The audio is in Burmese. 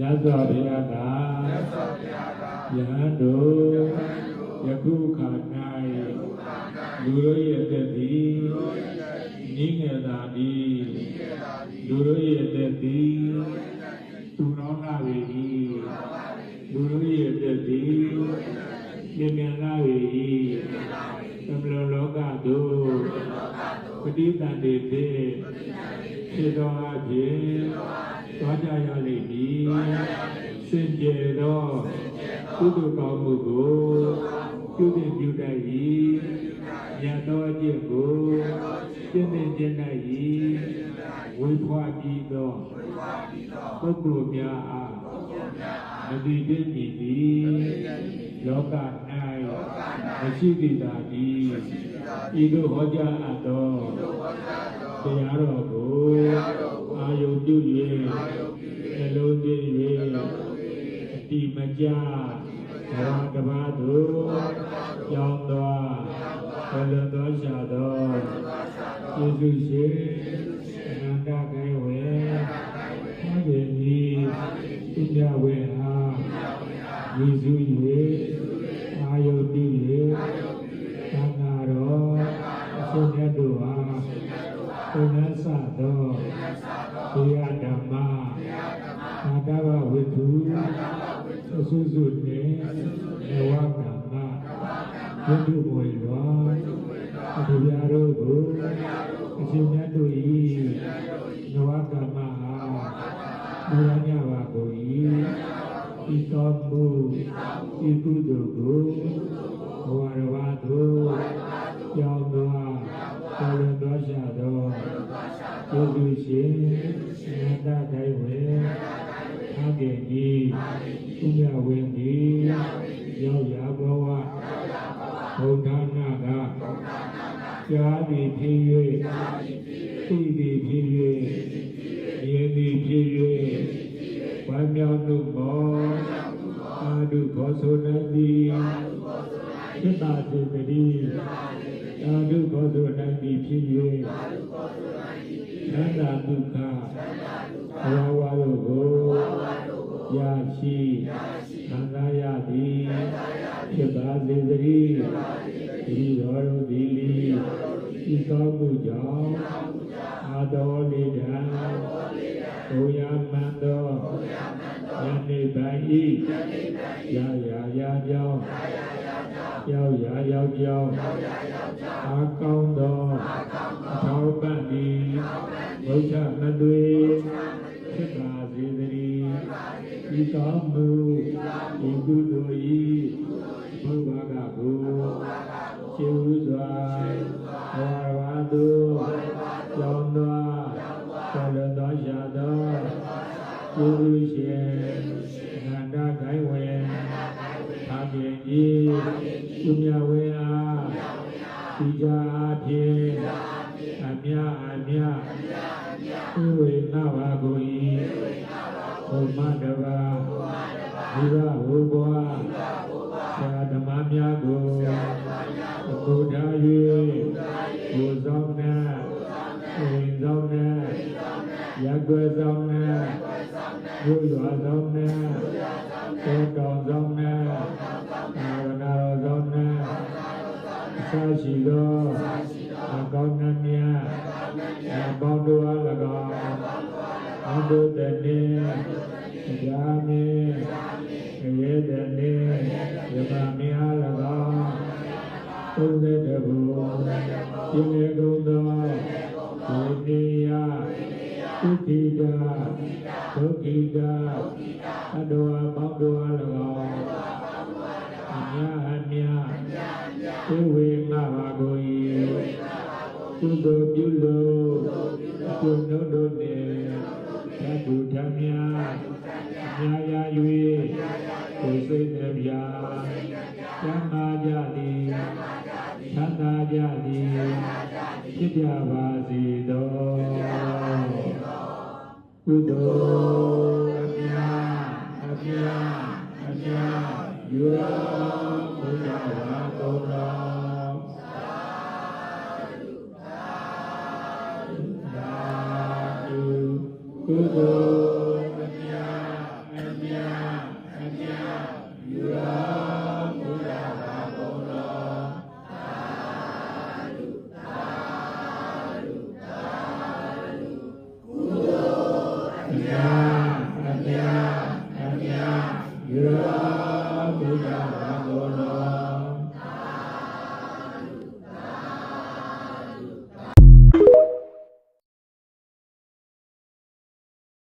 ယသဗေယတာယဟန်တို့ယခုခါ၌လူတို့ရဲ့အသက်သည်နိငယ်သာသည်လူတို့ရဲ့အသက်သည်သူတော်လာပေ၏လူတို့ရဲ့အသက်သည်မြင်မြန်လာပေ၏သမ္မာလောကသို့ပဋိသန္ဓေဖြင့်ဖြစ်သောအဖြစ်သွားကြရလိမ့်မည်စင်ကြယ်သောကုသိုလ်ကောင်းမှုကိုပြုသင်ပြုတတ်၏ဉာဏ်တော်အကျင့်ကိုကျင့်သင်ကျင့်တတ်၏ဝိဖွာပြီးသောပုဂ္ဂိုလ်များအားမတိပြည့်မည်သည်လောက၌မရှိသေးတာသည်ဤသို့ဟောကြားအပ်သောတရားတော်ကိုအာယုပြု၍နှလုံးသွင်း၍အတိမကြဘာကဘာတို့ကြောင်းသောဘလတော်ရှာသောယေရှုရှင်အနန္တကိုင်ဝေဟောခြင်းဤသူမြဝေအားယေရှု၍အာယုပြု၍သံဃာတော်အရှင်မြတ်တို့အားဘုရားဆသောဘုရားဓမ္မသာတဝဝိတုအဆုစုနှင့်နဝကမ္မဝိတုဘွေတော်အဘုရားတို့ကိုအရှင်မြတ်တို့၏နဝကမ္မအားဘုရားညပါကို၏ဤတော်မူဤကုသိုလ်ကိုဘဝရဝတို့ကြောင်းသောသာလတော်ရှာသောယေရှုရှင်အနန္တတိုင်းဝေအကယ်ကြီးဥညဝင်းကြီးရောက်ရဘဝဘုရားနာကကြားသည်ဖြစ်၍သိသည်ဖြစ်၍မြင်သည်ဖြစ်၍ဝမ်းမြောက်မှုပေါ်အာဓုခေါ်ဆိုနိုင်သည်သစ္စာစေတည်းအာဓုခေါ်ဆိုနိုင်သည်ဖြစ်၍သန္တာဒုက္ခဘဝတို့ကိုရရှိခံစားရသည်ဖြစ်ပါစေတည်းဒီတော်တို့သည်ဤသောမှုကြောင့်အာတော်လေးတံဘုရားမန္တောယနေ့ပိုင်းဤရာကြောင်းရောက်ကြောင်းအာကောင်းသောအထောက်ပံ့သည်ဘုရားမသွေဖြစ်ပါစေတည်းဤသောမှုဤကုသိုလ်ဤဘုရားကကိုကျေဥစွာဘောရဝါတုကြောင်းသောဆလတော်ရှာသောယေရှုရှင်အနန္တဂိုင်းဝေသာပြေကြီးသူမြဝေအားဒီကြအဖြစ်အမြဥဝေနဘာကိုဤဘုမတဘာဒီရဟောဘွားသာဓမ္မများကိုအခုထား၍ကိုယ်ဆောင်နဲ့အိမ်ဆောင်နဲ့ရက်ွယ်ဆောင်နဲ့ရုပ်ရွာဆောင်နဲ့တောတောင်ဆောင်နဲ့နာရနာတော်ဆောင်နဲ့အစရှိသောအကောင်းနှမြတ်အပေါင်းတို့အား၎င်းအဘုဒ္ဓနေဇာမေရေတနေယမမေအား၎င်းသုံးတဲ့တဘူပြည့်နေကုန်သောဒီနေယသုခိတာဒုက္ခိတာအတ္တဝါပေါင်းတို့အား၎င်းအမြသိဝေငါပါကို၏ကုသိုလ်ပြုလို့အကျိုးတို့နှင့်သတ္တုဓမ္မအများရ၍ကိုယ်စိတ်နှပြကျမ်းမာကြသည်ချမ်းသာကြသည်ဖြစ်ကြပါစေသောကုသိုလ်အမြယူရဘုရားဘာတော်ကုသိုလ်အမြ မြအမြယူတော်မူရပါကုန်တော်သာဓုသာဓုသာဓုကုသိုလ်အမြအမြယူတော်မူရပါကုန်တော်